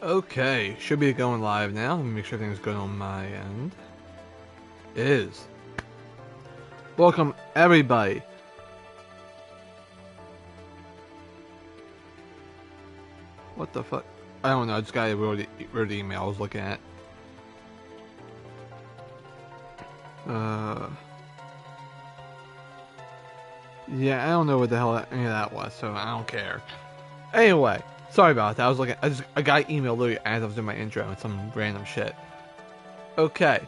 Okay, should be going live now. Let me make sure everything's good on my end. It is. Welcome, everybody. What the fuck? I don't know, I just got a weird email I was looking at. Yeah, I don't know what the hell any of that was, so I don't care. Anyway, sorry about that. I got an email literally as I was doing my intro and some random shit. Okay,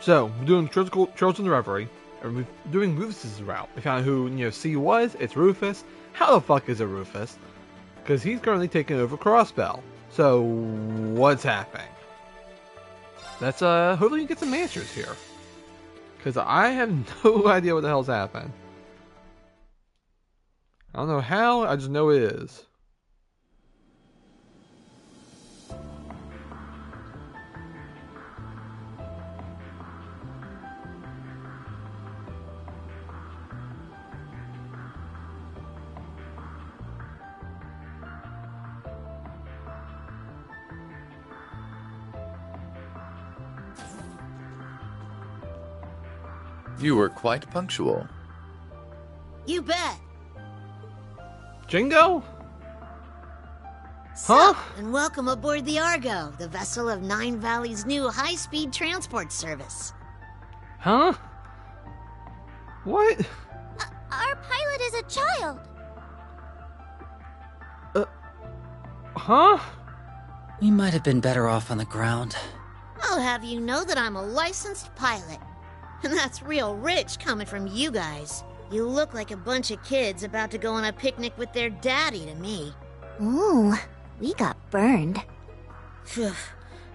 so we're doing Charles and the Reverie, and we're doing Rufus's route. We found out who C was. It's Rufus. How the fuck is it Rufus? Because he's currently taking over Crossbell. So what's happening? Let's hopefully get some answers here. Because I have no idea what the hell's happened. I don't know how, I just know it is. You were quite punctual. You bet. Jingo? Sup, and welcome aboard the Argo, the vessel of Nine Valley's new high-speed transport service. Huh? What? Our pilot is a child. Huh? We might have been better off on the ground. I'll have you know that I'm a licensed pilot. And that's real rich coming from you guys. You look like a bunch of kids about to go on a picnic with their daddy to me. Ooh, we got burned. Phew.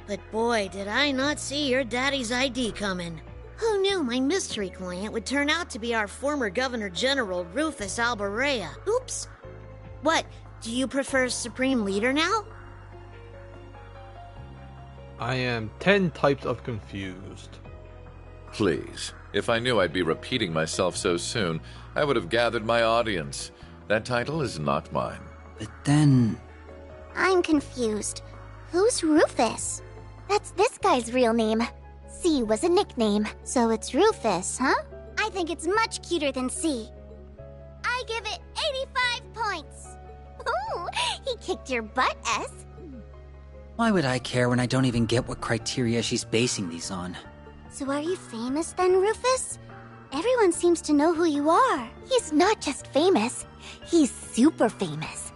But boy, did I not see your daddy's ID coming. Who knew my mystery client would turn out to be our former Governor General, Rufus Alberea? Oops. What, do you prefer Supreme Leader now? I am 10 types of confused. Please, if I knew I'd be repeating myself so soon, I would have gathered my audience. That title is not mine. But then... I'm confused. Who's Rufus? That's this guy's real name. C was a nickname, so it's Rufus, huh? I think it's much cuter than C. I give it 85 points. Ooh, he kicked your butt, S. Why would I care when I don't even get what criteria she's basing these on? So are you famous then, Rufus? Everyone seems to know who you are. He's not just famous, he's super famous.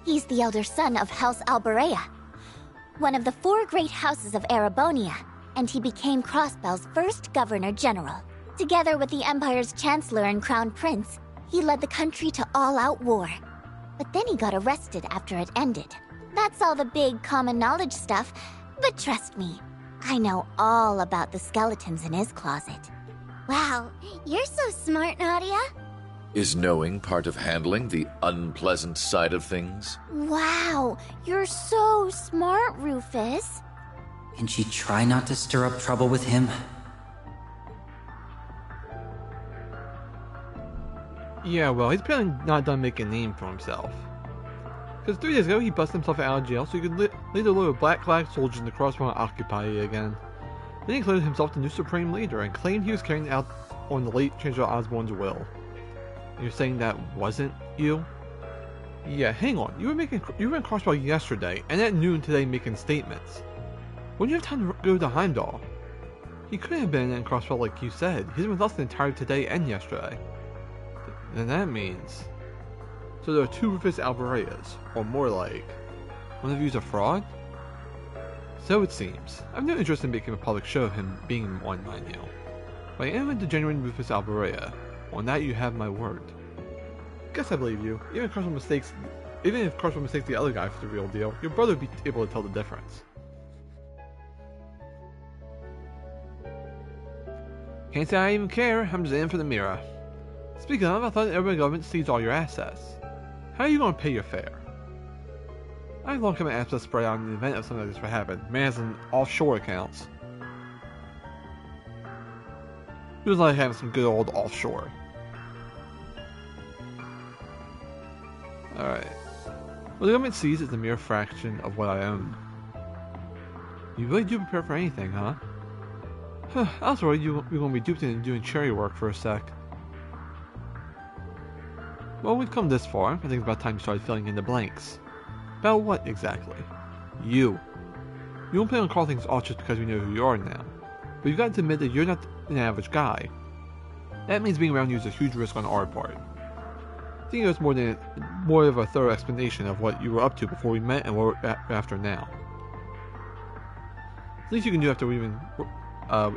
He's the elder son of House Alberea, one of the 4 great houses of Erebonia, and he became Crossbell's first Governor General. Together with the Empire's Chancellor and Crown Prince, he led the country to all-out war. But then he got arrested after it ended. That's all the big common knowledge stuff, but trust me, I know all about the skeletons in his closet. Wow, you're so smart, Nadia. Is knowing part of handling the unpleasant side of things? Wow, you're so smart, Rufus. Can she try not to stir up trouble with him? Yeah, well, he's apparently not done making a name for himself. Because 3 days ago, he busted himself out of jail so he could lead a load of black flag soldiers in the Crossbell and occupy it again. Then he declared himself the new Supreme Leader and claimed he was carrying out on the late Chancellor Osborne's will. And you're saying that wasn't you? Yeah, hang on. You were in Crossbell yesterday, and at noon today making statements. When you have time to go to Heimdall? He couldn't have been in Crossbell like you said. He's been with us the entire today and yesterday. Then that means... So there are 2 Rufus Albereas, or more like, one of you's a fraud? So it seems. I have no interest in making a public show of him being one, mind you. But I am the genuine Rufus Alberea. On that you have my word. Guess I believe you. Even if Crossbell mistakes the other guy for the real deal, your brother would be able to tell the difference. Can't say I even care, I'm just in for the mirror. Speaking of, I thought the urban government seized all your assets. How are you going to pay your fare? I've long come an asset spread out in the event of something like this would happen. Man has an offshore accounts. It was like having some good old offshore. Alright. What the government sees is a mere fraction of what I own. You really do prepare for anything, huh? I was worried you were going to be duped into doing cherry work for a sec. Well, we've come this far. I think it's about time you started filling in the blanks. About what, exactly? You. You don't plan on calling things off just because we know who you are now. But you've got to admit that you're not an average guy. That means being around you is a huge risk on our part. I think it was more of a thorough explanation of what you were up to before we met and what we're after now. It's the least you can do after we even,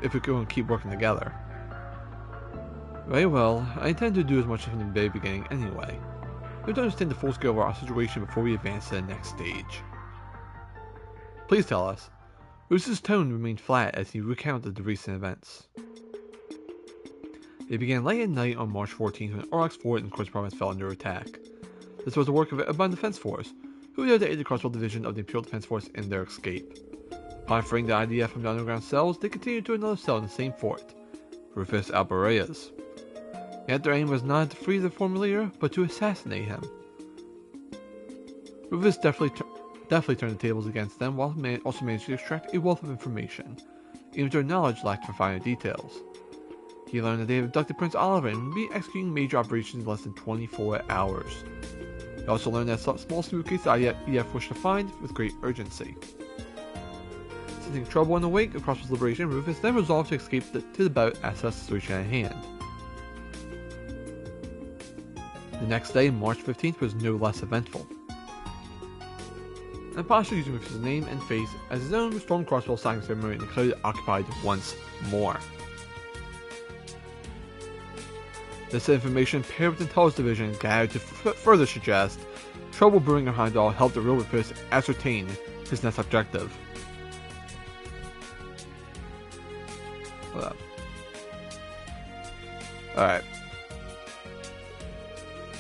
if we're going to keep working together. Very well, I intend to do as much from the very beginning anyway. We have to understand the full scale of our situation before we advance to the next stage. Please tell us. Rufus' tone remained flat as he recounted the recent events. It began late at night on March 14th when Orlock's fort in Quartz Province fell under attack. This was the work of a Defense Force, who were there to aid the Crossbow Division of the Imperial Defense Force in their escape. Upon freeing the IDF from the underground cells, they continued to another cell in the same fort, Rufus Albarea's. Yet their aim was not to free the former leader, but to assassinate him. Rufus definitely turned the tables against them, while also managed to extract a wealth of information, even if their knowledge lacked for finer details. He learned that they had abducted Prince Oliver and would be executing major operations in less than 24 hours. He also learned that a small suitcase the IDF wished to find with great urgency. Sensing trouble in the wake of Crossbow's liberation, Rufus then resolved to escape to the boat assess the situation at hand. The next day, March 15th, was no less eventful. An imposter using Rufus' name and face as his own storm crossbow signing ceremony declared it occupied once more. This information, paired with Intel's division, gathered to further suggest trouble brewing in Heimdall helped the real Rufus ascertain his next objective. Hold up. Alright.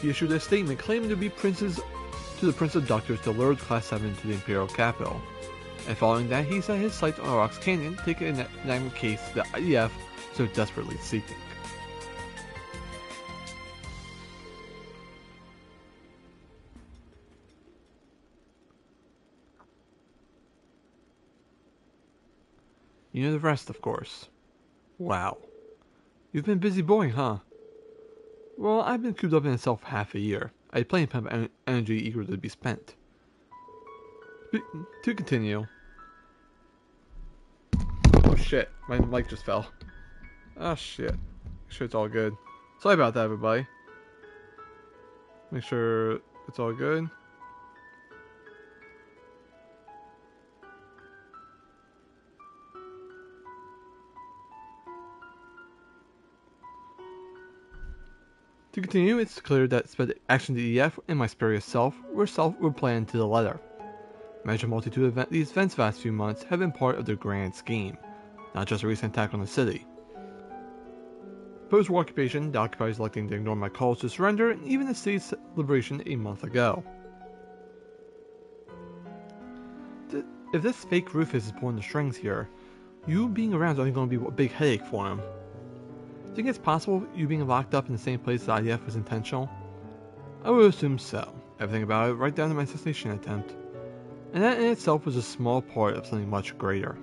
He issued a statement claiming to be the Prince of Doctors to lure Class 7 to the Imperial capital. And following that, he set his sights on Orlock's Canyon, taking an enigmatic case the IDF so desperately seeking. You know the rest, of course. Wow. You've been busy boy, huh? Well, I've been cooped up in itself half a year. I had plenty of energy eager to be spent. To continue. Oh shit, my mic just fell. Oh shit. Make sure it's all good. Sorry about that, everybody. Make sure it's all good. To continue, it's clear that the actions of the EF and my spurious self were planned to the letter. Imagine a multitude of these events the last few months have been part of their grand scheme, not just a recent attack on the city. Post-war occupation, the occupiers electing to ignore my calls to surrender, and even the city's liberation a month ago. If this fake Rufus is pulling the strings here, you being around is only going to be a big headache for him. Think it's possible you being locked up in the same place the IDF was intentional? I would assume so. Everything about it, right down to my assassination attempt. And that in itself was a small part of something much greater.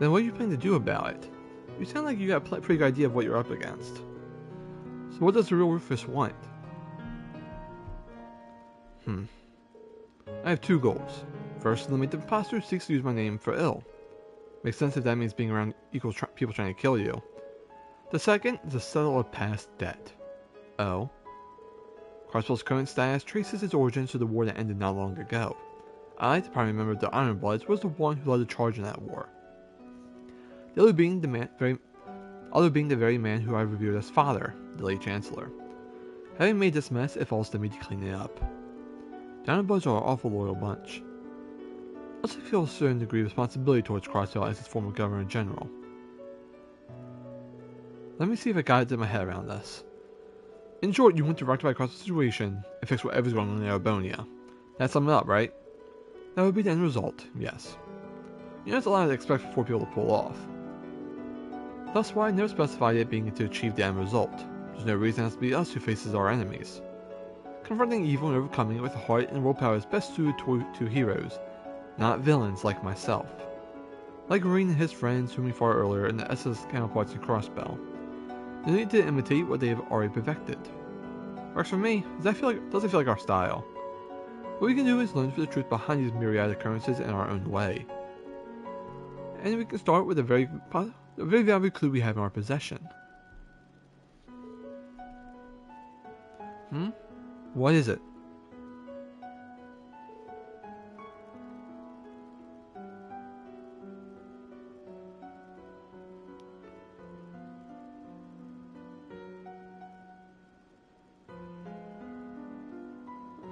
Then what are you planning to do about it? You sound like you got a pretty good idea of what you're up against. So what does the real Rufus want? I have two goals. First, eliminate the imposter who seeks to use my name for ill. Makes sense if that means being around equals people trying to kill you. The second is to settle a past debt. Oh. Crossbow's current status traces its origins to the war that ended not long ago. I, the primary member of the Ironbloods, was the one who led the charge in that war. The other being the very man who I revered as father, the late Chancellor. Having made this mess, it falls to me to clean it up. The Ironbloods are an awful loyal bunch. I also feel a certain degree of responsibility towards Crossbow as its former Governor General. Let me see if I got it in my head around this. In short, you want to rectify Crossbow's situation and fix whatever's going on in Arabonia. That sums it up, right? That would be the end result, yes. You know, that's a lot to expect for 4 people to pull off. Thus why I never specified it being to achieve the end result. There's no reason it has to be us who faces our enemies. Confronting evil and overcoming it with heart and willpower is best suited to heroes, not villains like myself. Like Marine and his friends whom we fought earlier in the SS counterparts and Crossbell. They need to imitate what they have already perfected. Works for me, doesn't feel like our style. What we can do is learn for the truth behind these myriad occurrences in our own way. And we can start with a very valuable clue we have in our possession. What is it?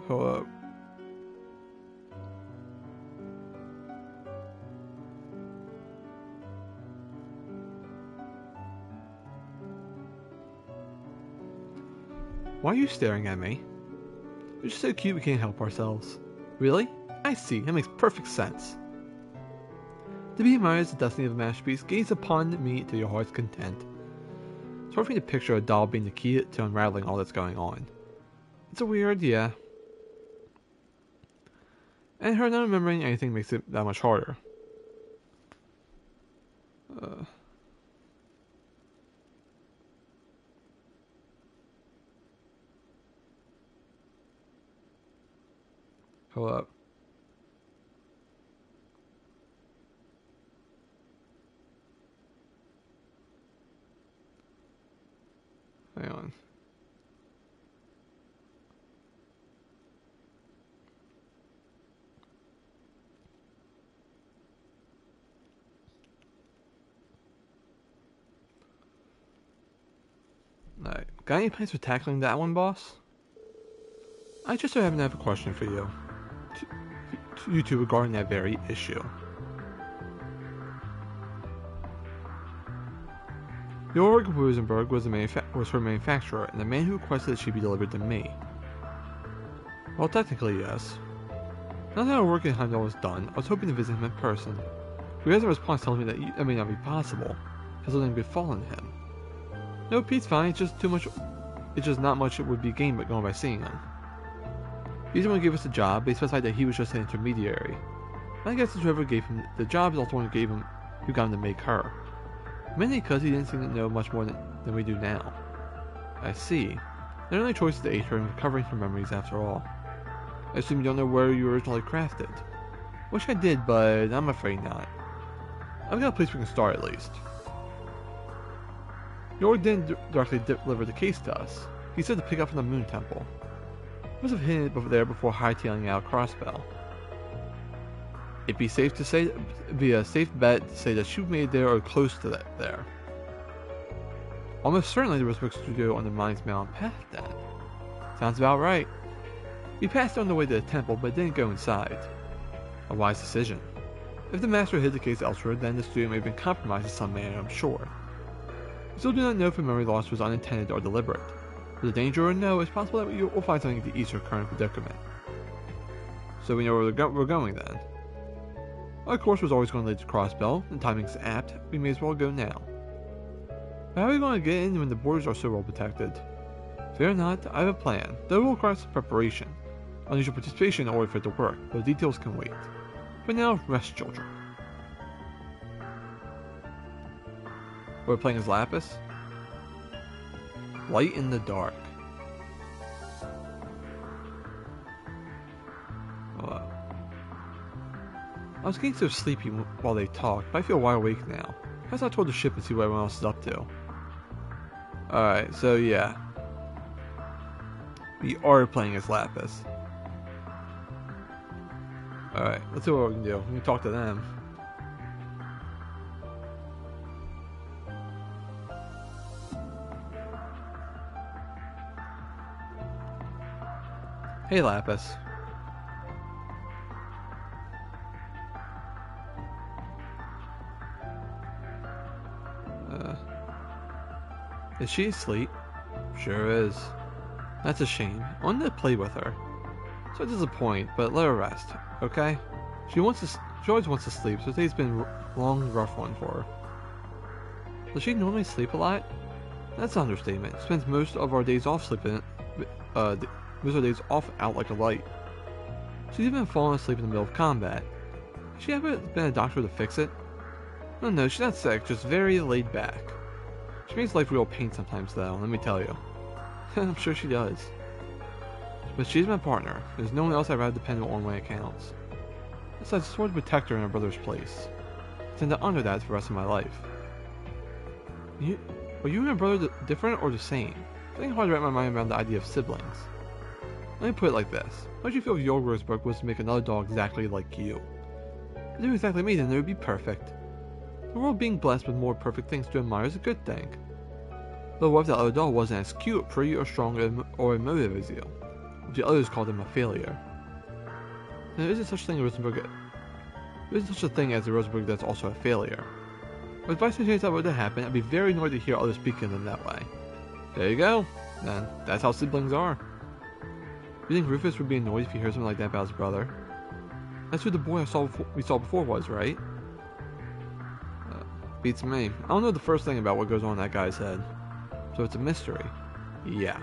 Hold up. Why are you staring at me? You're just so cute we can't help ourselves. Really? I see, that makes perfect sense. To be admired as the destiny of a masterpiece, gaze upon me to your heart's content. It's hard for me to picture a doll being the key to unraveling all that's going on. It's a weird, yeah. And her not remembering anything makes it that much harder. Hold up. Hang on. Alright, got any plans for tackling that one, boss? I just so happen to have a question for you. You two regarding that very issue. The org of Rosenberg was her manufacturer, and the man who requested that she be delivered to me. Well, technically, yes. Now that our work in Heimdall was done, I was hoping to visit him in person. We had a response telling me that that may not be possible, as something befallen him. No, Pete's fine, it's just not much it would be gained by going by seeing him. He's the one who gave us the job, but he specified that he was just an intermediary. And I guess it's whoever gave him the job is also the one who got him to make her. Mainly because he didn't seem to know much more than we do now. I see. Their only choice is to aid her in recovering her memories after all. I assume you don't know where you were originally crafted. Wish I did, but I'm afraid not. I've got a place we can start at least. York didn't directly deliver the case to us. He said to pick up from the Moon Temple. Must have hidden it there before hightailing out Crossbell. It'd be a safe bet to say that she made it there or close to that there. Almost certainly there was a studio on the Mind's Mountain path then. Sounds about right. We passed on the way to the temple but didn't go inside. A wise decision. If the master hid the case elsewhere, then the studio may have been compromised in some manner, I'm sure. We still do not know if her memory loss was unintended or deliberate. With the danger or no, it's possible that we'll find something to ease her current predicament. So we know where we're going then. Our course was always going to lead to Crossbell, and timing's apt, we may as well go now. But how are we going to get in when the borders are so well protected? Fear not, I have a plan, though it will require some preparation. I'll need your participation in order for it to work, but the details can wait. For now, rest, children. We're playing as Lapis? Light in the dark. I was getting so sleepy while they talked, but I feel wide awake now. I thought I told the ship and see what everyone else is up to. Alright, so yeah. We are playing as Lapis. Alright, let's see what we can do. We can talk to them. Hey, Lapis. Is she asleep? Sure is. That's a shame. I wanted to play with her. So disappointed, but let her rest, okay? She always wants to sleep, so today's been a long, rough one for her. Does she normally sleep a lot? That's an understatement. Spends most of our days off sleeping. moves her days off out like a light. She's even fallen asleep in the middle of combat. Has she ever been a doctor to fix it? Oh no, she's not sick, just very laid back. She makes life real pain sometimes though, let me tell you. I'm sure she does. But she's my partner. There's no one else I'd rather depend on when it counts. Besides, I just wanted to protect her in her brother's place. I intend to honor that for the rest of my life. Are you and your brother different or the same? I think hard to wrap my mind around the idea of siblings. Let me put it like this. How would you feel if your Roseburg was to make another doll exactly like you? If they were exactly me, then they would be perfect. The world being blessed with more perfect things to admire is a good thing. Though what if the other doll wasn't as cute, pretty, or strong or emotive as you? If the others called him a failure. There isn't such a thing as a Roseburg that's also a failure. But if I suggest that were to happen, I'd be very annoyed to hear others speak of them that way. There you go. Then that's how siblings are. You think Rufus would be annoyed if he heard something like that about his brother? That's who the boy we saw before was, right? Beats me. I don't know the first thing about what goes on in that guy's head. So it's a mystery. Yeah.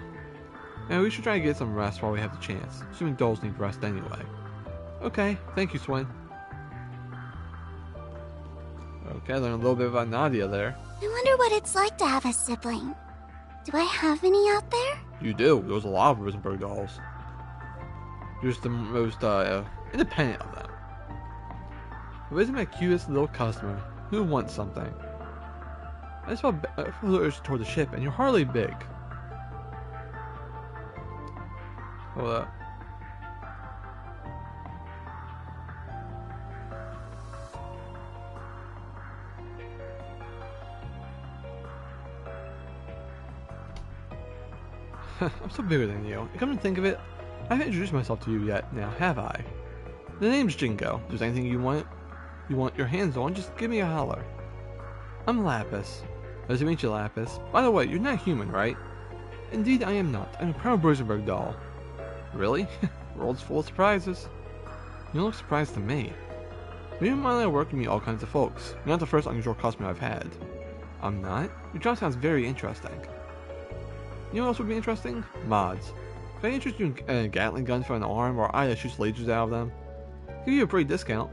And we should try to get some rest while we have the chance. Assuming dolls need rest anyway. Okay, thank you, Swin. Okay, I learned a little bit about Nadia there. I wonder what it's like to have a sibling. Do I have any out there? You do. There's a lot of Rosenberg dolls. You're just the most independent of them. But isn't my cutest little customer who wants something? I just felt a little urge toward the ship, and you're hardly big. Hold up. I'm so bigger than you. Come to think of it, I haven't introduced myself to you yet, now have I? The name's Jingo. If there's anything you want your hands on, just give me a holler. I'm Lapis. Nice to meet you, Lapis. By the way, you're not human, right? Indeed, I am not. I'm a proud Rosenberg doll. Really? The world's full of surprises. You don't look surprised to me. Me and my line of work can meet all kinds of folks. You're not the first unusual customer I've had. I'm not? Your job sounds very interesting. You know what else would be interesting? Mods. If I interest you in a Gatling gun for an arm or eye that shoots lasers out of them, I'll give you a pretty discount.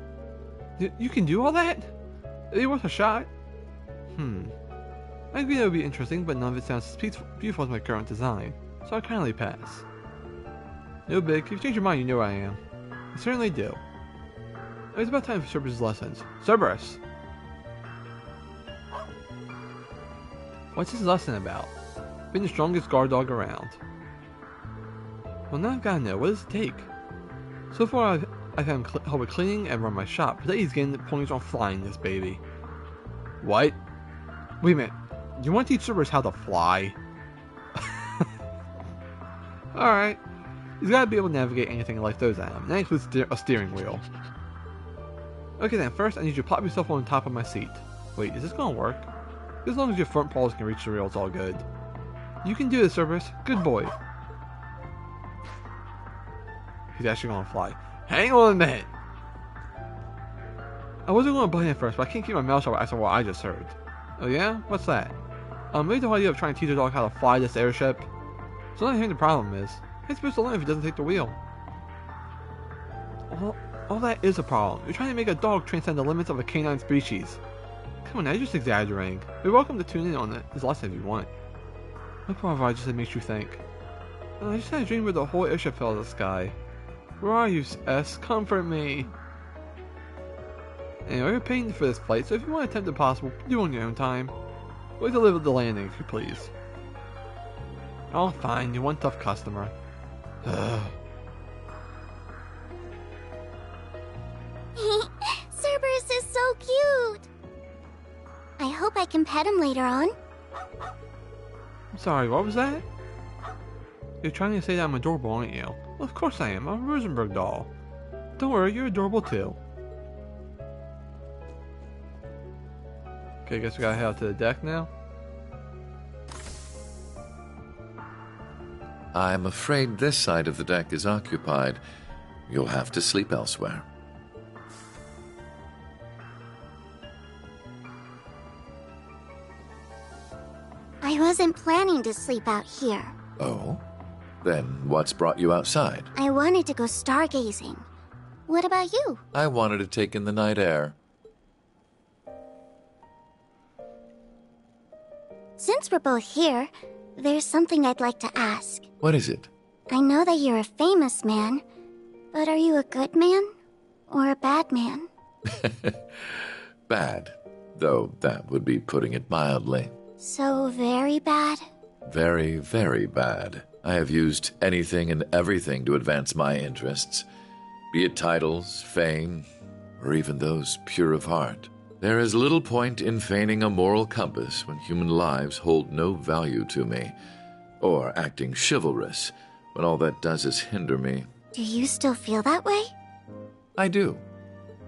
You can do all that? Is it worth a shot? I agree that would be interesting, but none of it sounds as beautiful as my current design, so I kindly pass. No big, if you change your mind, you know where I am. I certainly do. It's about time for Cerberus' lessons. Cerberus! What's his lesson about? Been the strongest guard dog around. Well, now I've gotta know, what does it take? So far, I've had him help with cleaning and run my shop. Today he's getting the points on flying this baby. What? Wait a minute. You want to teach Cerberus how to fly? Alright. He's gotta be able to navigate anything life throws at him. And that includes a steering wheel. Okay then, first I need you to plop yourself on top of my seat. Wait, is this gonna work? As long as your front paws can reach the rail, it's all good. You can do this, Cerberus. Good boy. He's actually gonna fly. Hang on a minute. I wasn't gonna butt in first, but I can't keep my mouth shut after what I just heard. Oh yeah? What's that? Maybe the whole idea of trying to teach a dog how to fly this airship. So I think the problem is, how is supposed to learn if he doesn't take the wheel? All that is a problem. You're trying to make a dog transcend the limits of a canine species. Come on now, you're just exaggerating. You're welcome to tune in on this lesson if you want. What part of I just makes you think? I just had a dream where the whole airship fell out of the sky. Where are you, S? Comfort me. Anyway, you're paying for this flight, so if you want to attempt the impossible, do it on your own time. Wait to live at the landing, if you please. Oh, fine. You're one tough customer. Cerberus is so cute! I hope I can pet him later on. I'm sorry, what was that? You're trying to say that I'm adorable, aren't you? Well, of course I am. I'm a Rosenberg doll. Don't worry, you're adorable too. Okay, I guess we gotta head out to the deck now. I'm afraid this side of the deck is occupied. You'll have to sleep elsewhere. I wasn't planning to sleep out here. Oh? Then what's brought you outside? I wanted to go stargazing. What about you? I wanted to take in the night air. Since we're both here, there's something I'd like to ask. What is it? I know that you're a famous man, but are you a good man or a bad man? Bad, though that would be putting it mildly. So very bad? Very, very bad. I have used anything and everything to advance my interests, be it titles, fame, or even those pure of heart. There is little point in feigning a moral compass when human lives hold no value to me, or acting chivalrous when all that does is hinder me. Do you still feel that way? I do.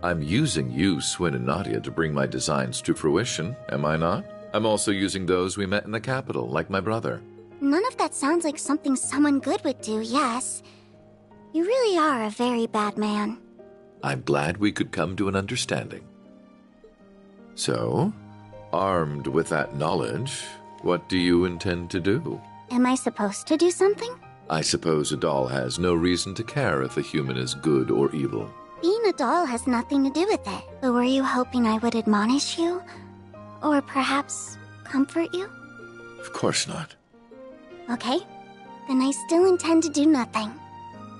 I'm using you, Swin and Nadia, to bring my designs to fruition, am I not? I'm also using those we met in the capital, like my brother. None of that sounds like something someone good would do, yes. You really are a very bad man. I'm glad we could come to an understanding. So, armed with that knowledge, what do you intend to do? Am I supposed to do something? I suppose a doll has no reason to care if a human is good or evil. Being a doll has nothing to do with it. But were you hoping I would admonish you? Or perhaps comfort you? Of course not. Okay, then I still intend to do nothing.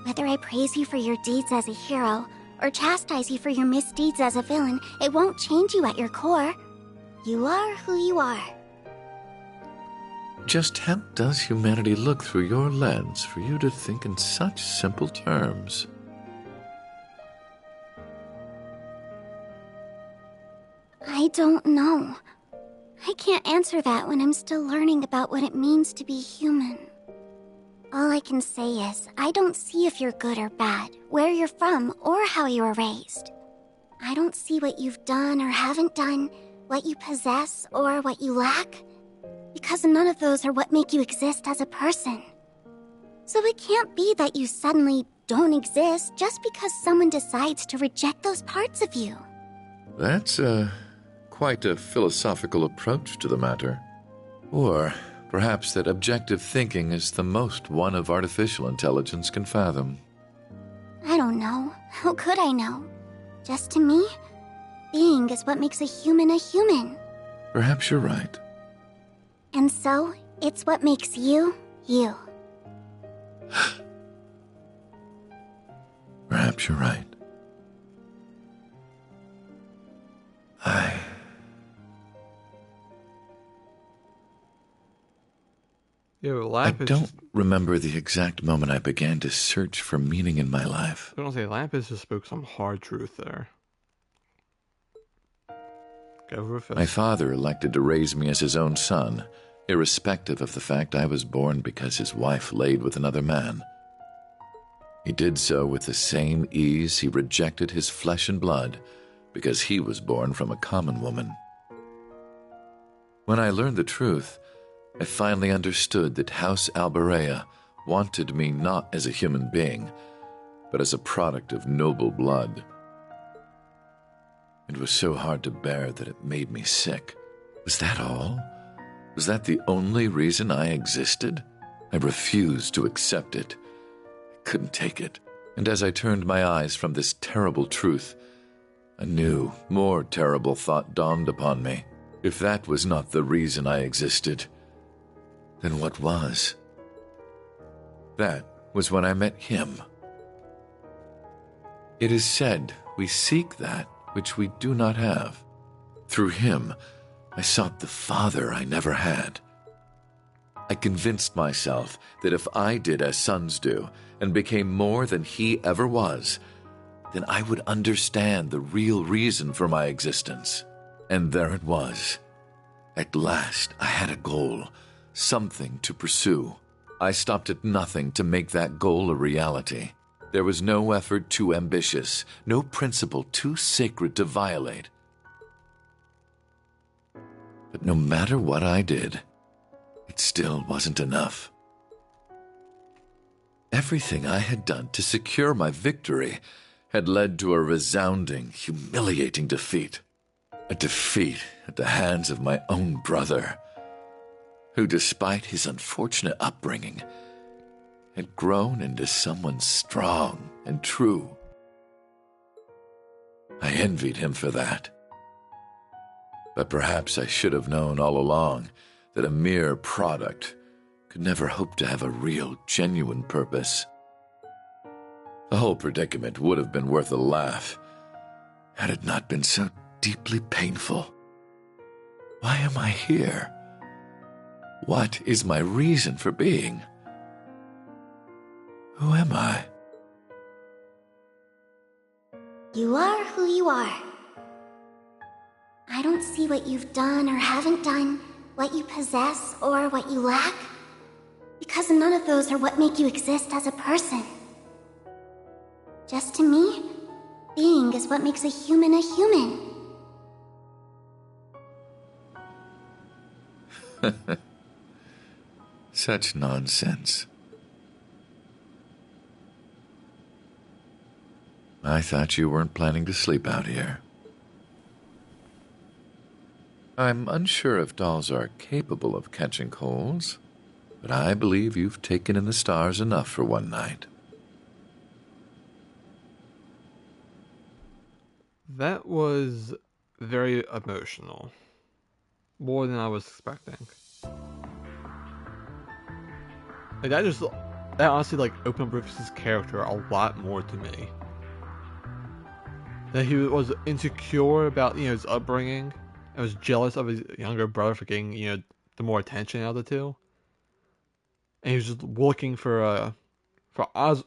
Whether I praise you for your deeds as a hero, or chastise you for your misdeeds as a villain, it won't change you at your core. You are who you are. Just how does humanity look through your lens for you to think in such simple terms? I don't know. I can't answer that when I'm still learning about what it means to be human. All I can say is, I don't see if you're good or bad, where you're from, or how you were raised. I don't see what you've done or haven't done, what you possess or what you lack, because none of those are what make you exist as a person. So it can't be that you suddenly don't exist just because someone decides to reject those parts of you. That's, quite a philosophical approach to the matter. Or perhaps that objective thinking is the most one of artificial intelligence can fathom. I don't know. How could I know? Just to me, being is what makes a human a human. Perhaps you're right. And so, it's what makes you, you. Perhaps you're right. Yeah, but I Lapis. don't remember the exact moment I began to search for meaning in my life. I don't say Lapis just spoke some hard truth there. Go Rufus. My father elected to raise me as his own son, irrespective of the fact I was born because his wife laid with another man. He did so with the same ease he rejected his flesh and blood because he was born from a common woman. When I learned the truth, I finally understood that House Alberea wanted me not as a human being, but as a product of noble blood. It was so hard to bear that it made me sick. Was that all? Was that the only reason I existed? I refused to accept it. I couldn't take it. And as I turned my eyes from this terrible truth, a new, more terrible thought dawned upon me. If that was not the reason I existed, then what was? That was when I met him. It is said we seek that which we do not have. Through him, I sought the father I never had. I convinced myself that if I did as sons do and became more than he ever was, then I would understand the real reason for my existence. And there it was. At last, I had a goal, something to pursue. I stopped at nothing to make that goal a reality. There was no effort too ambitious, no principle too sacred to violate. But no matter what I did, it still wasn't enough. Everything I had done to secure my victory had led to a resounding, humiliating defeat. A defeat at the hands of my own brother, who, despite his unfortunate upbringing, had grown into someone strong and true. I envied him for that. But perhaps I should have known all along that a mere product could never hope to have a real, genuine purpose. The whole predicament would have been worth a laugh had it not been so deeply painful. Why am I here? What is my reason for being? Who am I? You are who you are. I don't see what you've done or haven't done, what you possess or what you lack, because none of those are what make you exist as a person. Just to me, being is what makes a human a human. Such nonsense. I thought you weren't planning to sleep out here. I'm unsure if dolls are capable of catching colds, but I believe you've taken in the stars enough for one night. That was very emotional. More than I was expecting. Like that honestly opened up Rufus' character a lot more to me. That he was insecure about, his upbringing, and was jealous of his younger brother for getting, the more attention out of the two. And he was just looking for what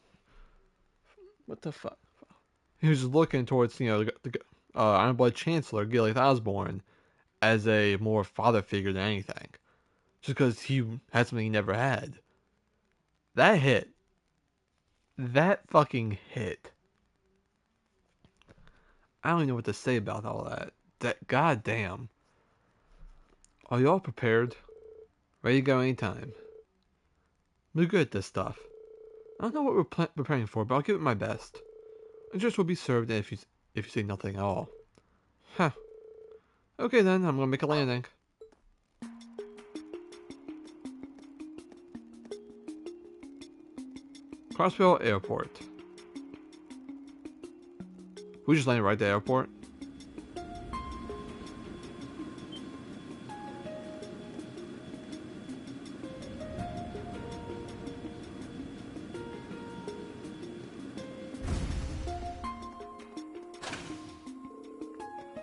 the fuck? He was just looking towards, the Iron Blood Chancellor, Gilead Osborne, as a more father figure than anything. Just because he had something he never had. That hit. That fucking hit. I don't even know what to say about all that. Goddamn. Are y'all prepared? Ready to go anytime. We're good at this stuff. I don't know what we're preparing for, but I'll give it my best. Interest will be served if you say nothing at all. Huh. Okay then, I'm gonna make a landing. Crossville Airport. We just landed right at the airport.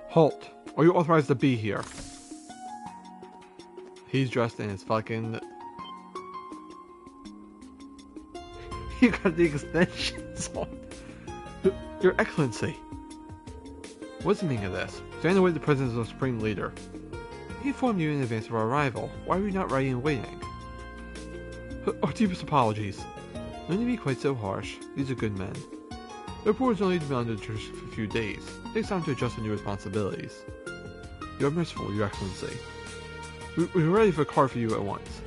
Halt! Are you authorized to be here? He's dressed in his fucking... You got the extensions on. Your Excellency. What's the meaning of this? Stand away the presence of the Supreme Leader. He informed you in advance of our arrival. Why are we not ready and waiting? Our deepest apologies. No need to be quite so harsh. These are good men. The report has only been under for a few days. It takes time to adjust to new responsibilities. You are merciful, Your Excellency. We're ready for a car for you at once.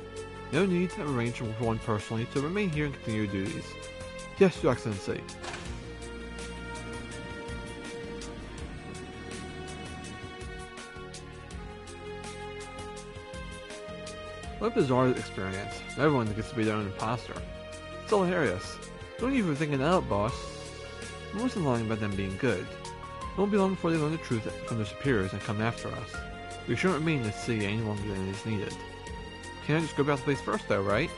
No need to arrange for one personally to remain here and continue your duties. Yes, Your Excellency. What a bizarre experience. Everyone gets to be their own imposter. It's hilarious. Don't even think it out, boss. I wasn't lying about them being good. It won't be long before they learn the truth from their superiors and come after us. We shouldn't remain in the city any longer than is needed. Can't I just go about the place first though, right?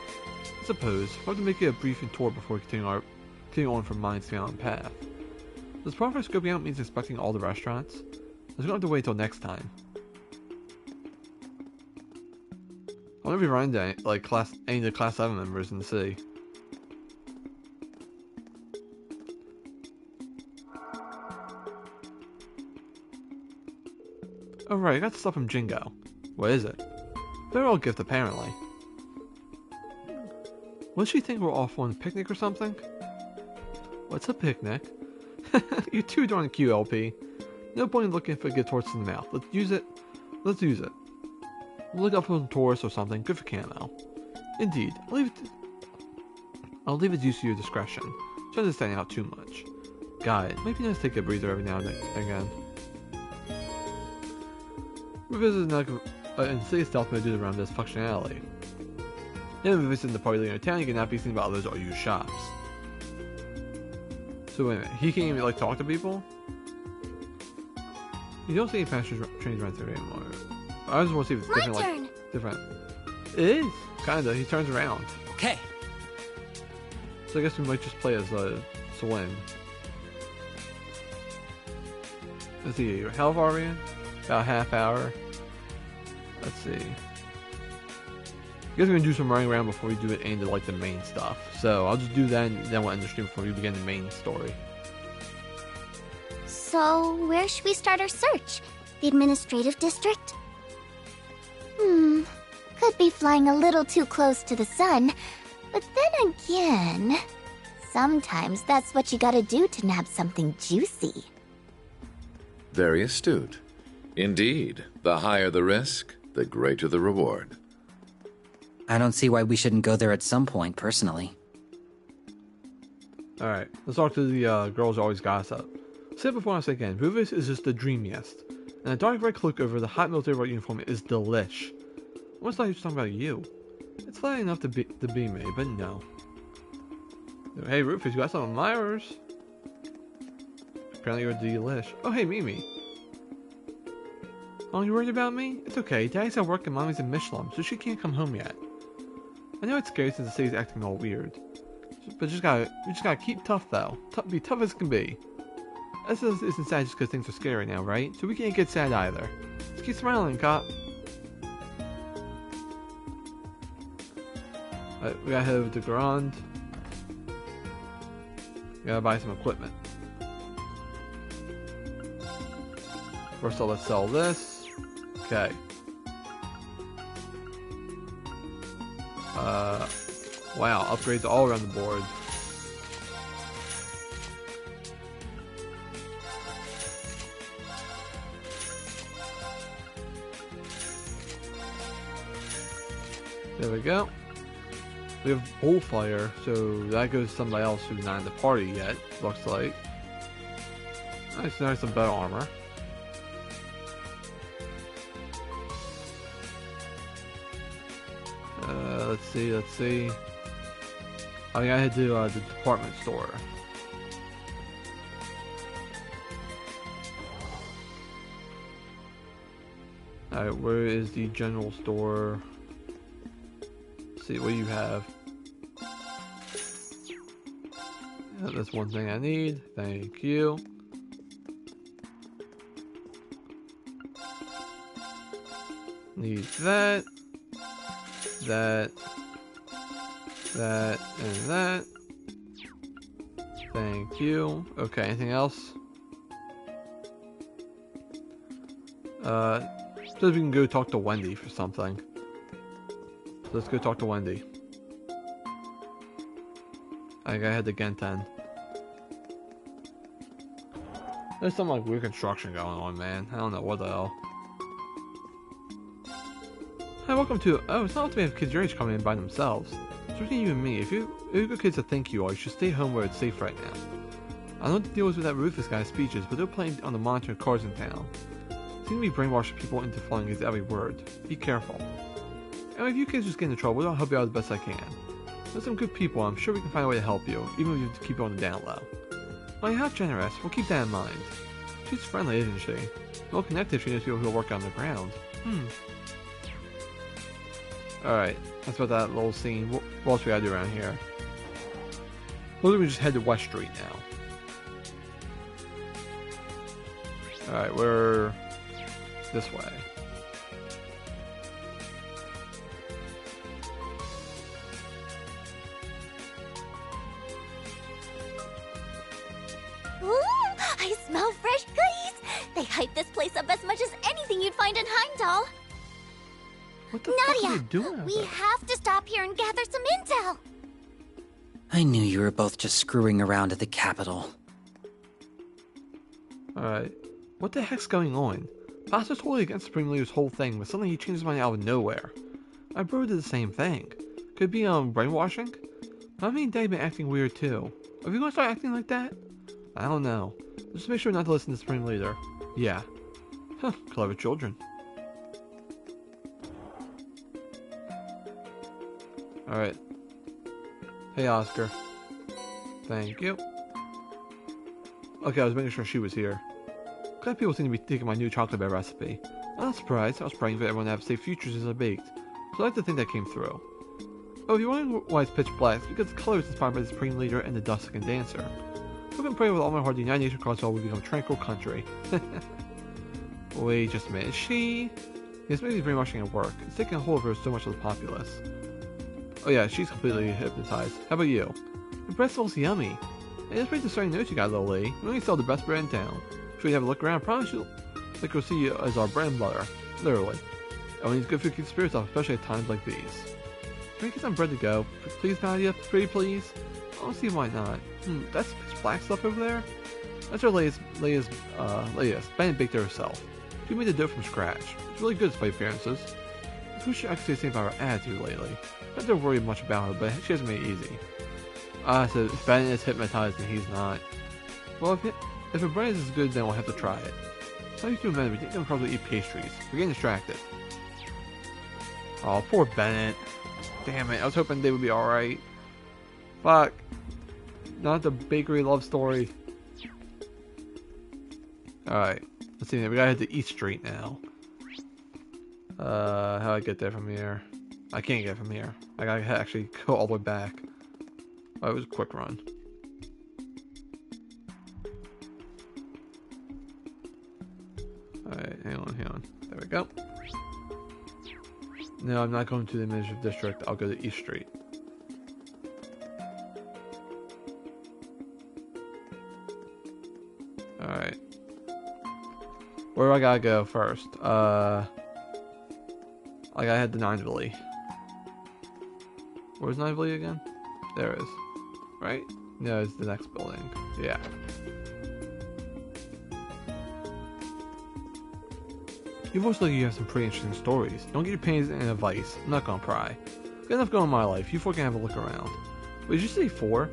I suppose. We'll have to make it a briefing tour before we continue on from Mind's Mountain Path. Does proper scoping out means inspecting all the restaurants? Let's not have to wait till next time. I'll never run into any of the Class 7 members in the city. Oh right, I got stuff from Jingo. What is it? Farewell gift, apparently. What does she think we're off on a picnic or something? What's a picnic? You're too darn cute, LP. No point in looking for gift horse in the mouth. Let's use it. We'll look up for some tourists or something. Good for camo. Indeed. I'll leave it to your discretion. Try not to stand out too much. Got it. Maybe nice to take a breather every now and again. Revisit and see stealth may do around this functionality. Then if visiting the party later in town, you cannot be seen by others or use shops. So wait a minute, he can't even like talk to people? You don't see any passenger trains running through anymore. I just want to see if it's different. My turn. Like, different. It is, kinda. He turns around. Okay. So I guess we might just play as Swin. Let's see, how far are we in? About a half hour. Let's see. I guess we're gonna do some running around before we do it into like the main stuff. So I'll just do that and then we'll end the stream before we begin the main story. So, where should we start our search? The administrative district? Could be flying a little too close to the sun. But then again, sometimes that's what you gotta do to nab something juicy. Very astute. Indeed, the higher the risk, the greater the reward. I don't see why we shouldn't go there at some point, personally. Alright, let's talk to the girls who always gossip. Say it before I say again, Rufus is just the dreamiest. And a dark red cloak over the hot military white uniform is delish. I almost thought he was talking about you. It's flat enough to be me, but no. Hey Rufus, you got some admirers? Apparently you're delish. Oh hey Mimi. Oh, you worried about me? It's okay, Daddy's at work and Mommy's in Michelin, so she can't come home yet. I know it's scary since the city's acting all weird. But we just gotta keep tough though. Be tough as can be. This isn't sad just because things are scary right now, right? So we can't get sad either. Just keep smiling, cop. We gotta head over to Grand. We gotta buy some equipment. First of all, let's sell this. Okay. Wow, upgrades all around the board. There we go. We have Bullfire, so that goes to somebody else who's not in the party yet, looks like. Nice, nice, some better armor. Let's see. I gotta head to the department store. Alright, where is the general store? Let's see, what do you have? Yeah, that's one thing I need. Thank you. Need that. That, and that. Thank you. Okay, anything else? So we can go talk to Wendy for something. So let's go talk to Wendy. I gotta head to Genten. There's some like weird construction going on, man. I don't know what the hell. Hi, welcome to. Oh, it's not often we have kids your age coming in by themselves. It's between you and me. If you're good kids to think you are, you should stay home where it's safe right now. I don't know what the deal is with that Rufus guy's speeches, but they're playing on the monitor in cars in town. Seem to be brainwashing people into following his every word. Be careful. And if you kids just get into trouble, I'll help you out as best I can. There's some good people, I'm sure we can find a way to help you, even if you have to keep it on the down low. Well, how generous. We'll keep that in mind. She's friendly, isn't she? Well connected if she knows people who work on the ground. Alright, that's about that little scene. What else we gotta do around here? Well, we just head to West Street now. Alright, we're this way. Ooh, I smell fresh goodies! They hype this place up as much as anything you'd find in Heimdall. What the fuck are you doing? We have to stop here and gather some intel. I knew you were both just screwing around at the Capitol. Alright, what the heck's going on? Pastor's totally against Supreme Leader's whole thing, but suddenly he changed his mind out of nowhere. My bro did the same thing. Could it be, brainwashing? I mean, they've been acting weird too. Are we gonna start acting like that? I don't know. Just make sure not to listen to Supreme Leader. Yeah. Huh, clever children. Alright. Hey, Oscar. Thank you. Okay, I was making sure she was here. Glad people seem to be taking my new chocolate bear recipe. I'm not surprised. I was praying for everyone to have safe futures as I baked, so I like to think that came through. Oh, if you're wondering why it's pitch black, it's because the color is inspired by the Supreme Leader and the Duskican Dancer. I hope and pray with all my heart the United Nations Council will become a tranquil country. Wait just a minute, is she? Yes, maybe brainwashing at work. It's taking a hold of her so much of the populace. Oh yeah, she's completely hypnotized. How about you? Your bread smells yummy. And it's pretty discerning notes you got, little lady. We only sell the best bread in town. Should we have a look around? Promise you'll see you as our bread and butter. Literally. Only good food keeps spirits up, especially at times like these. Can we get some bread to go? Please, Nadia? Pretty please? I don't see why not. That's pitch black stuff over there? That's our latest. Bennett baked it herself. She made the dough from scratch. It's really good despite appearances. I wish I could say the same about her attitude lately. Not to worry much about her, but she hasn't made it easy. So Bennett is hypnotized and he's not. Well, if her bread is as good, then we'll have to try it. How you doing, Bennett? We didn't probably eat pastries. We're getting distracted. Oh, poor Bennett. Damn it, I was hoping they would be alright. Fuck. Not the bakery love story. Alright. Let's see, we gotta head to East Street now. How do I get there from here? I can't get from here. I gotta actually go all the way back. Oh, it was a quick run. Alright, hang on. There we go. No, I'm not going to the administrative district. I'll go to East Street. Alright. Where do I gotta go first? I gotta head to Nineville. Where's Nineville again? There it is. Right? No, it's the next building. Yeah. You most likely have some pretty interesting stories. Don't get your panties in a vice. I'm not gonna pry. Got enough going in my life. You four can have a look around. Wait, did you say 4?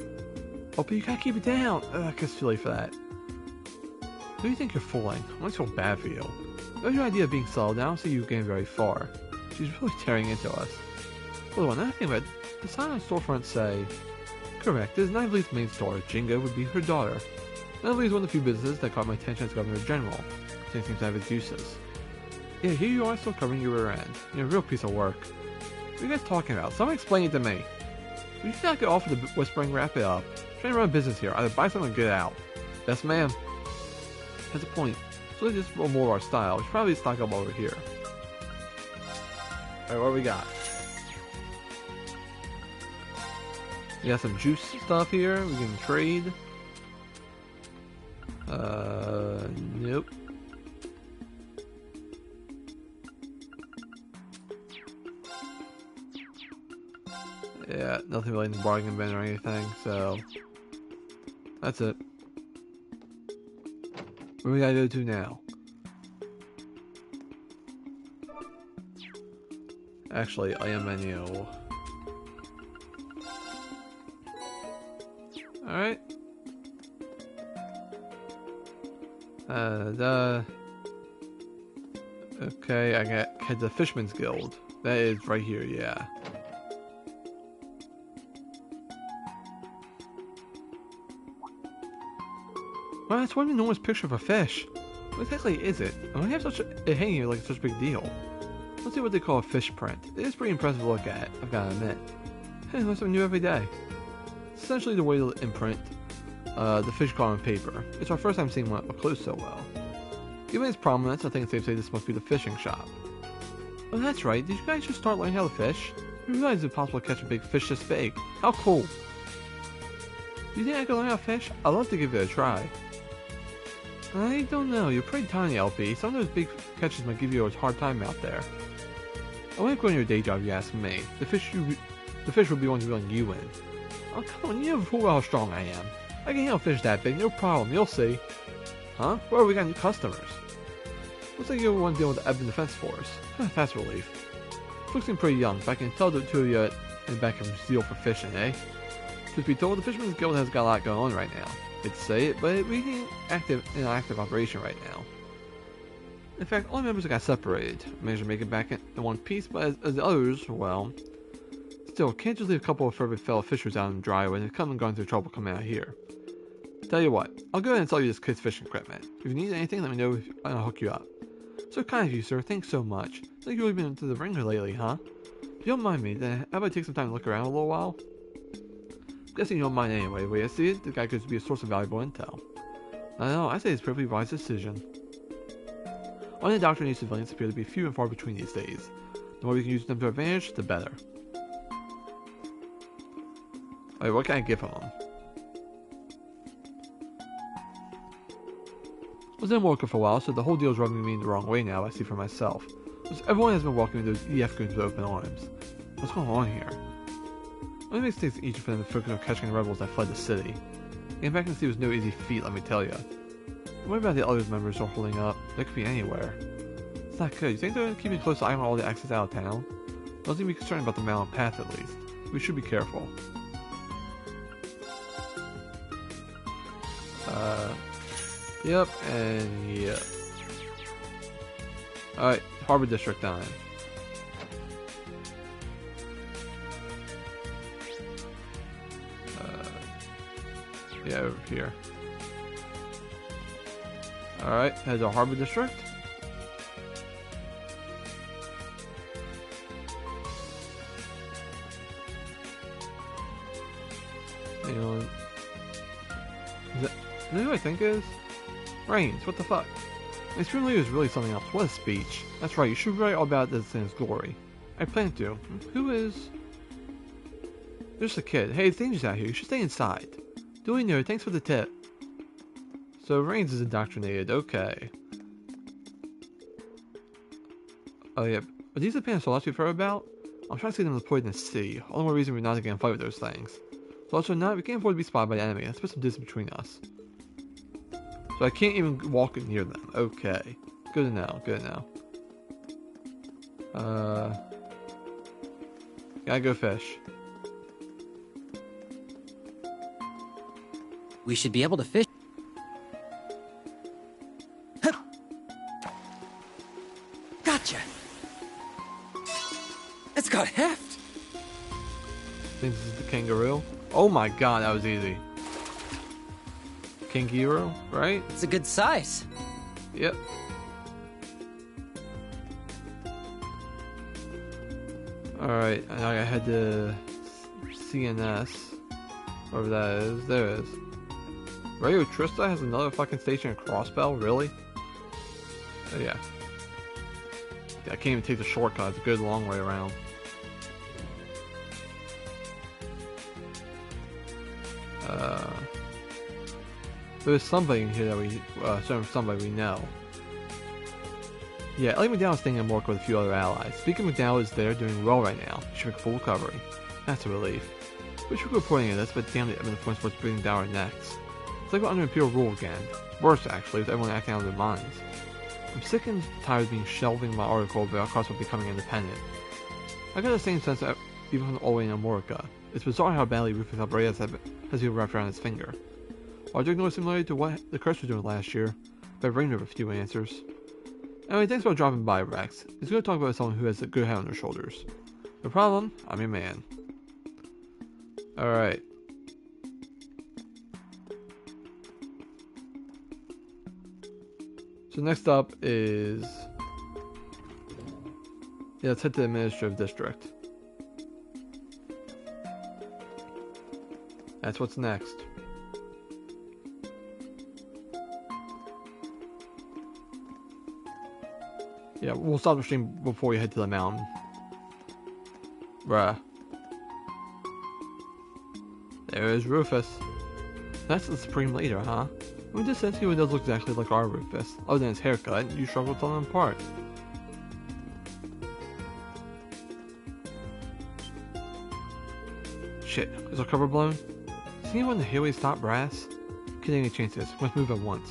Oh, but you gotta keep it down. I guess too late for that. Who do you think you're fooling? I always feel bad for you. There's your idea of being settled. I don't see you getting very far. She's really tearing into us. Hold on, another thing about the sign on the storefront say... Correct, this is Nineville's main store. Jingo would be her daughter. Nineville is one of the few businesses that caught my attention as Governor General. Things seems to have its uses. Yeah, here you are still covering your rear end. You're a real piece of work. What are you guys talking about? Someone explain it to me. Would you not get off of the whispering? Wrap it up. I'm trying to run a business here. Either buy something or get out. Yes, ma'am. That's a point. So let's just roll more of our style. We should probably stock up over here. Alright, what do we got? We got some juice stuff here. We can trade. Nope. Yeah, nothing really in the bargain bin or anything, so that's it. Where do we gotta go to now? Actually, item menu. Alright. Okay, I got the Fisherman's Guild. That is right here, yeah. Well, that's one enormous picture of a fish. What exactly is it? Why have such a hanging here like it's such a big deal? Let's see what they call a fish print. It is pretty impressive to look at, I've gotta admit. Hey, learn something new every day. It's essentially the way to imprint the fish caught on paper. It's our first time seeing one up close so well. Given its prominence, I think it's safe to say this must be the fishing shop. Oh, that's right. Did you guys just start learning how to fish? I realized it's possible to catch a big fish this big. How cool! Do you think I could learn how to fish? I'd love to give it a try. I don't know. You're pretty tiny, LP. Some of those big catches might give you a hard time out there. I wouldn't go on your day job, if you ask me. The fish would be ones reeling you in. Oh, come on. You know full well how strong I am. I can handle fish that big. No problem. You'll see. Huh? Where we got new customers? Looks like you want to deal with the Ebb and Defense Force. That's a relief. Looks seem pretty young, but I can tell the two of you in the back have zeal for fishing, eh? Truth be told, the Fisherman's Guild has got a lot going on right now. Hate to say it, but we ain't in an active operation right now. In fact, all the members got separated. I managed to make it back in one piece, but as the others, well, Still, can't just leave a couple of favorite fellow fishers out in the dry when they've come and gone through trouble coming out here. Tell you what, I'll go ahead and sell you this kid's fishing equipment. If you need anything, let me know and I'll hook you up. So kind of you, sir. Thanks so much. Think you've really been into the ringer lately, huh? If you don't mind me, then how about I take some time to look around a little while? Guessing you don't mind anyway. The way I see it, the guy could be a source of valuable intel. I know, I say it's a perfectly wise decision. Unindoctrinated civilians appear to be few and far between these days. The more we can use them to our advantage, the better. Alright, what can I get from them? I was in America for a while, so the whole deal's rubbing me in the wrong way now, I see for myself. Because everyone has been welcoming those EF goons with open arms. What's going on here? It only makes things easier for them to focus on catching the rebels that fled the city. Getting back in the city was no easy feat, let me tell you. What about the other members who are holding up? They could be anywhere. It's not good. You think they're keeping a close eye on all the access out of town? Don't seem to be concerned about the mountain path at least. We should be careful. Yep, and yep. Alright, Harbor District time. Yeah, over here. Alright, head to Harbor District. Hang on. Is that who I think is? Reigns, what the fuck? My spring leader is really something else. What a speech. That's right, you should write all about this in his glory. I plan to. Who is? There's a kid. Hey, it's dangerous out here. You should stay inside. Duly noted, thanks for the tip. So Reigns is indoctrinated, okay. Oh yeah, are these the Panasolas we've heard about? I'm trying to see them deployed in the city. All the more reason we're not going to fight with those things. So also not, we can't afford to be spotted by the enemy. Let's put some distance between us. So I can't even walk near them. Okay. Good to know, good to know. Gotta go fish. We should be able to fish. Gotcha! It's got heft! Think this is the kangaroo? Oh my god, that was easy. Kangaroo, right? It's a good size. Yep. Alright, and I head to CNS. Wherever that is. There it is. Radio Trista has another fucking station in Crossbell? Really? Oh, yeah. I can't even take the shortcut. It's a good long way around. There's somebody in here that we, somebody we know. Yeah, Ellie McDowell is staying in Mork with a few other allies. Speaking of McDowell is there doing well right now. She should make full recovery. That's a relief. Wish we were reporting of this, but damn it, everyone points what's bringing down our necks. It's like we're under Imperial rule again. Worse, actually, with everyone acting out of their minds. I'm sick and tired of being shelving my article about Crossbell becoming independent. I got the same sense that even from all the way in Amorica. It's bizarre how badly Rufus Alvarez has been wrapped around his finger. Large ignore similarity to what the Curse was doing last year, but I've reigned over a few answers. Anyway, thanks for dropping by, Rex. It's good to talk about someone who has a good head on their shoulders. No problem, I'm your man. Alright. So next up is... yeah, let's head to the Administrative District. That's what's next. Yeah, we'll stop the stream before we head to the mountain. Bruh. There is Rufus. That's the Supreme Leader, huh? In this sense, he does look exactly like our Rufus. Other than his haircut, you struggle to tell them apart. Shit, is our cover blown? Is anyone in the Highway's top brass? Can't any chances, must move at once.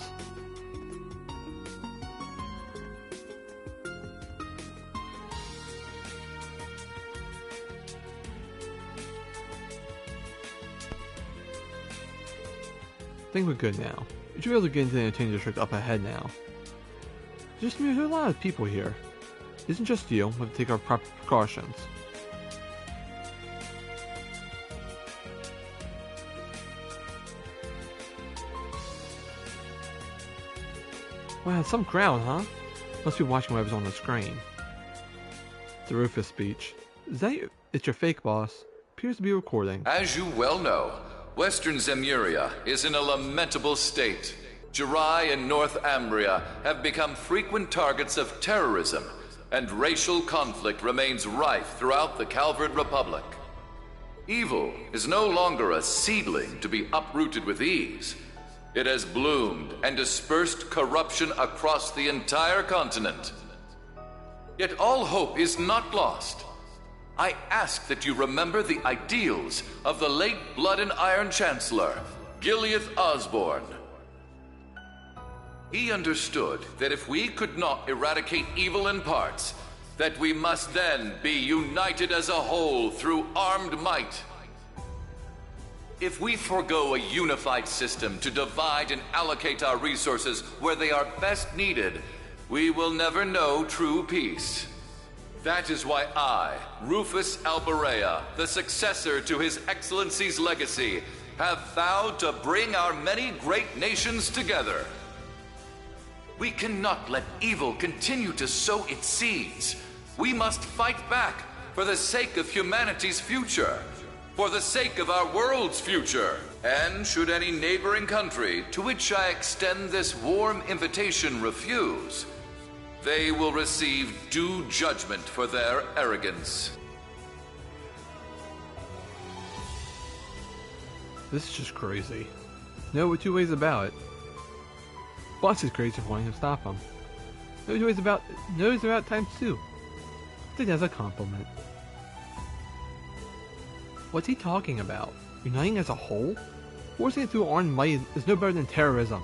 I think we're good now. We should be able to get into the entertainment district up ahead now. Just me, there are a lot of people here. It isn't just you, we have to take our proper precautions. Wow, some crowd, huh? Must be watching whatever's on the screen. The Rufus speech. Is that you? It's your fake boss. Appears to be recording. As you well know, Western Zemuria is in a lamentable state. Jirai and North Ambria have become frequent targets of terrorism, and racial conflict remains rife throughout the Calvard Republic. Evil is no longer a seedling to be uprooted with ease. It has bloomed and dispersed corruption across the entire continent. Yet all hope is not lost. I ask that you remember the ideals of the late Blood and Iron Chancellor, Gileath Osborne. He understood that if we could not eradicate evil in parts, that we must then be united as a whole through armed might. If we forego a unified system to divide and allocate our resources where they are best needed, we will never know true peace. That is why I, Rufus Alberea, the successor to His Excellency's legacy, have vowed to bring our many great nations together. We cannot let evil continue to sow its seeds. We must fight back for the sake of humanity's future, for the sake of our world's future. And should any neighboring country to which I extend this warm invitation refuse, they will receive due judgment for their arrogance. This is just crazy. No two ways about it. Boss is crazy for wanting to stop him. No two ways about times two. I think that's a compliment. What's he talking about? Uniting as a whole? Forcing it through armed might is no better than terrorism.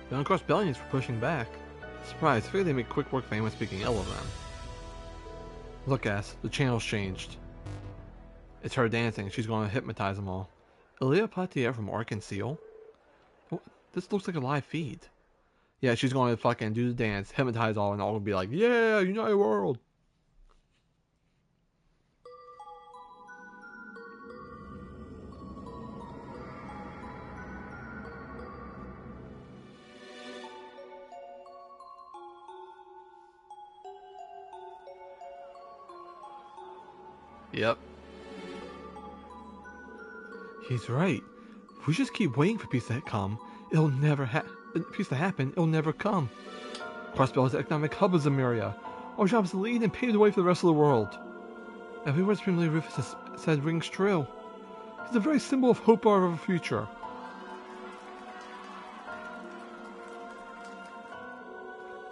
Don't cross Bellions for pushing back. Surprise, I figured they make quick work of anyone speaking ill of them. Look, ass, the channel's changed. It's her dancing, she's going to hypnotize them all. Elia Patier from Arkansas? Oh, this looks like a live feed. Yeah, she's going to fucking do the dance, hypnotize all, and all will be like, yeah, United World! Yep. He's right. If we just keep waiting for peace to come, it'll never peace to happen, it'll never come. Crossbell is the economic hub of Zemuria. Our job is to lead and pave the way for the rest of the world. Every word Supreme Rufus has said rings true. He's a very symbol of hope of our future.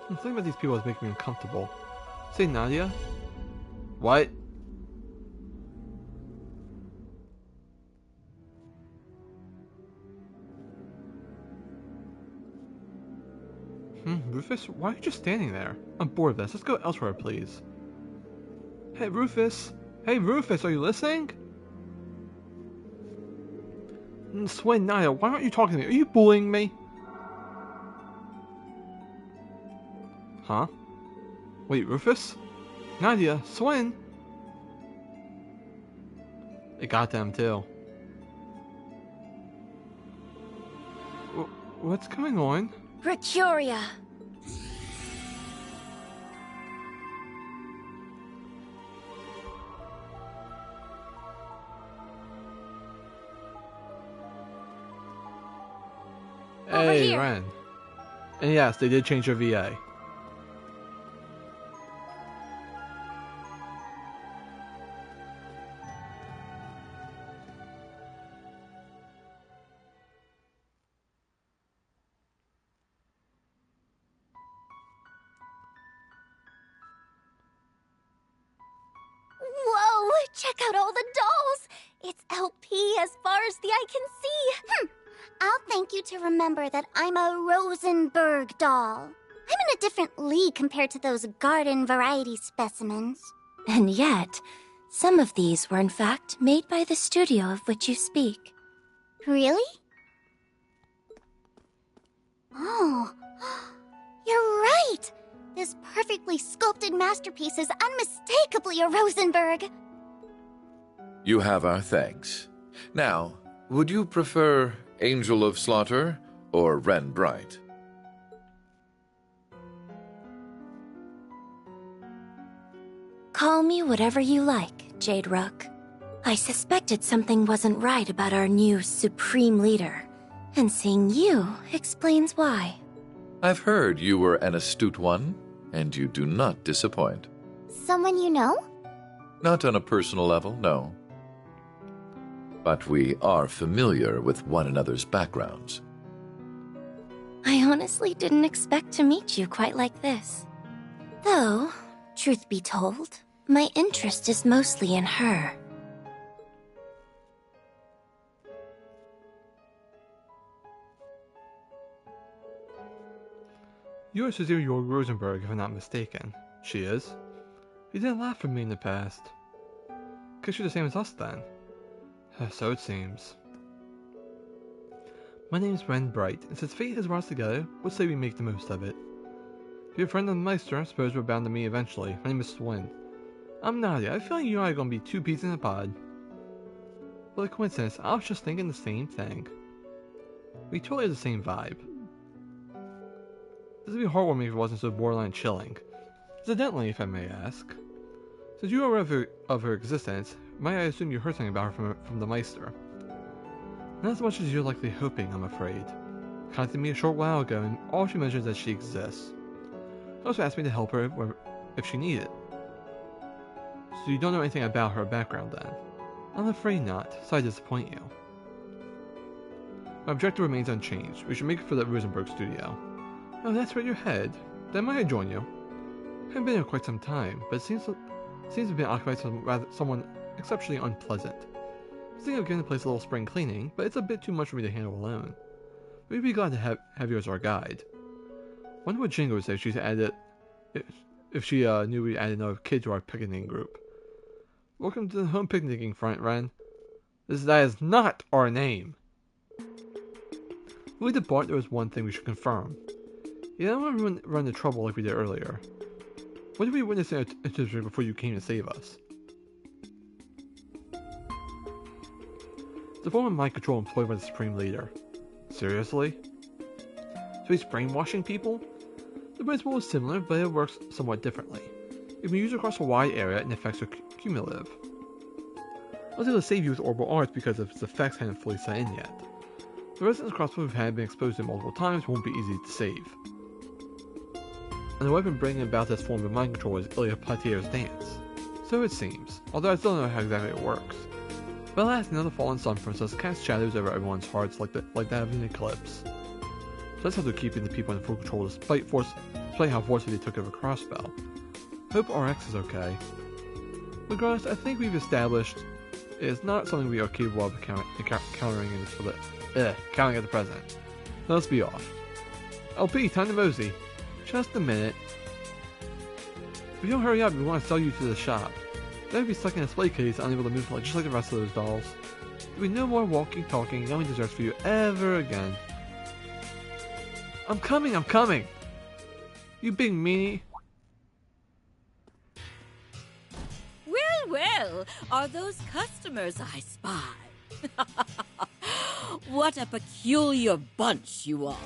Something about these people is making me uncomfortable. Say, Nadia? What? Rufus, why are you just standing there? I'm bored of this. Let's go elsewhere, please. Hey, Rufus! Hey, Rufus, are you listening? Swin, Nadia, why aren't you talking to me? Are you bullying me? Huh? Wait, Rufus? Nadia, Swin? It got them, too. What's going on? Mercuria. Hey, here. Ren. And yes, they did change their VA. Whoa! Check out all the dolls! It's LP as far as the eye can see. I'll thank you to remember that I'm a Rosenberg doll. I'm in a different league compared to those garden variety specimens. And yet, some of these were in fact made by the studio of which you speak. Really? Oh, you're right! This perfectly sculpted masterpiece is unmistakably a Rosenberg. You have our thanks. Now, would you prefer Angel of Slaughter or Wren Bright? Call me whatever you like, Jade Rook. I suspected something wasn't right about our new Supreme Leader, and seeing you explains why. I've heard you were an astute one, and you do not disappoint. Someone you know? Not on a personal level, no. But we are familiar with one another's backgrounds. I honestly didn't expect to meet you quite like this. Though, truth be told, my interest is mostly in her. You are Cecilia Rosenberg, if I'm not mistaken. She is. You didn't laugh at me in the past. Guess you're the same as us then. So it seems. My name's Wren Bright, and since fate has brought us together, let's say we make the most of it. If you're a friend of the Meister, I suppose we're bound to meet eventually. My name is Swin. I'm Nadia. I feel like you and I are going to be two peas in a pod. What a coincidence, I was just thinking the same thing. We totally have the same vibe. This would be heartwarming if it wasn't so borderline chilling. Incidentally, if I may ask, since you are aware of her existence, might I assume you heard something about her from the Meister? Not as much as you're likely hoping, I'm afraid. Contacted me a short while ago, and all she mentions is that she exists. She also asked me to help her if she needed. So you don't know anything about her background then? I'm afraid not, so I disappoint you. My objective remains unchanged. We should make it for the Rosenberg studio. Oh, that's where you're headed. Then might I join you? I haven't been here quite some time, but it seems to have been occupied by someone exceptionally unpleasant. I was thinking of giving the place a little spring cleaning, but it's a bit too much for me to handle alone. We'd be glad to have you as our guide. Wonder what Jingo would say if she knew we added another kid to our picnicking group. Welcome to the home picnicking front, Wren. That is not our name. When we depart, there is one thing we should confirm. You don't want to run into trouble like we did earlier. What did we witness in our history before you came to save us? It's a form of mind control employed by the Supreme Leader. Seriously? So he's brainwashing people? The principle is similar, but it works somewhat differently. It can be used across a wide area and the effects are cumulative. I was able to save you with Orbital Arts because its effects hadn't fully set in yet. The resistance crossbow we've had been exposed to multiple times won't be easy to save. And the weapon bringing about this form of mind control is Ilya Platier's dance. So it seems, although I still don't know how exactly it works. But alas, another fallen sun princess casts shadows over everyone's hearts like that of an eclipse. So that's how they're keeping the people in full control despite how forcefully they took over Crossbell. Hope RX is okay. Regardless, I think we've established it is not something we are capable of countering at the present. Now let's be off. LP, time to mosey. Just a minute. If you don't hurry up, we want to sell you to the shop. Then we'd be stuck in a display case, unable to move just like the rest of those dolls. There'll be no more walking, talking, yummy desserts for you ever again. I'm coming! You big meanie. Well, are those customers I spy? What a peculiar bunch you are.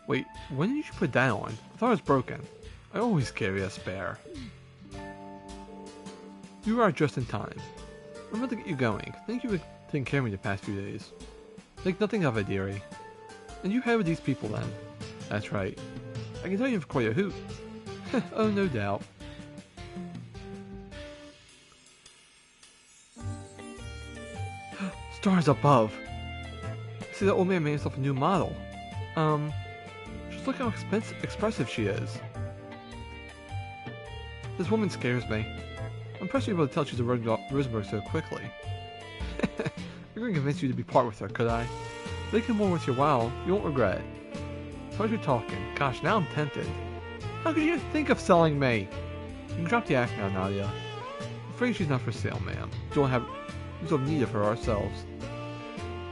Wait, when did you put that on? I thought it was broken. I always carry a spare. You are just in time. I'm about to get you going. Thank you for taking care of me the past few days. Think nothing of it, dearie. And you head with these people then. That's right. I can tell you have quite a hoot. Oh, no doubt. Stars above! I see the old man made himself a new model. Just look how expressive she is. This woman scares me. I'm impressed you're able to tell she's a Rosenberg so quickly. I couldn't convince you to be part with her, could I? Make it more worth your while, you won't regret it. How are you talking? Gosh, now I'm tempted. How could you think of selling me? You can drop the act now, Nadia. I'm afraid she's not for sale, ma'am. We don't have need of her ourselves.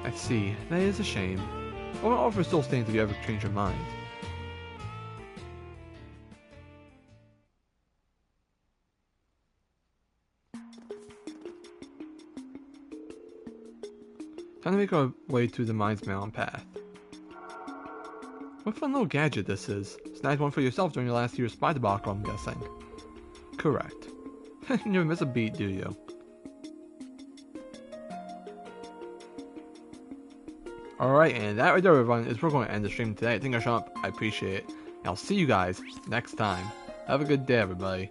I see. That is a shame. But my offer still stands if you ever change your mind. Time to make our way to the Mines Mountain path. What fun little gadget this is. Snagged one for yourself during your last year's spy debacle, I'm guessing. Correct. You never miss a beat, do you? Alright, and that right there, everyone, is where we're going to end the stream today. Thank you for showing up. I appreciate it. And I'll see you guys next time. Have a good day, everybody.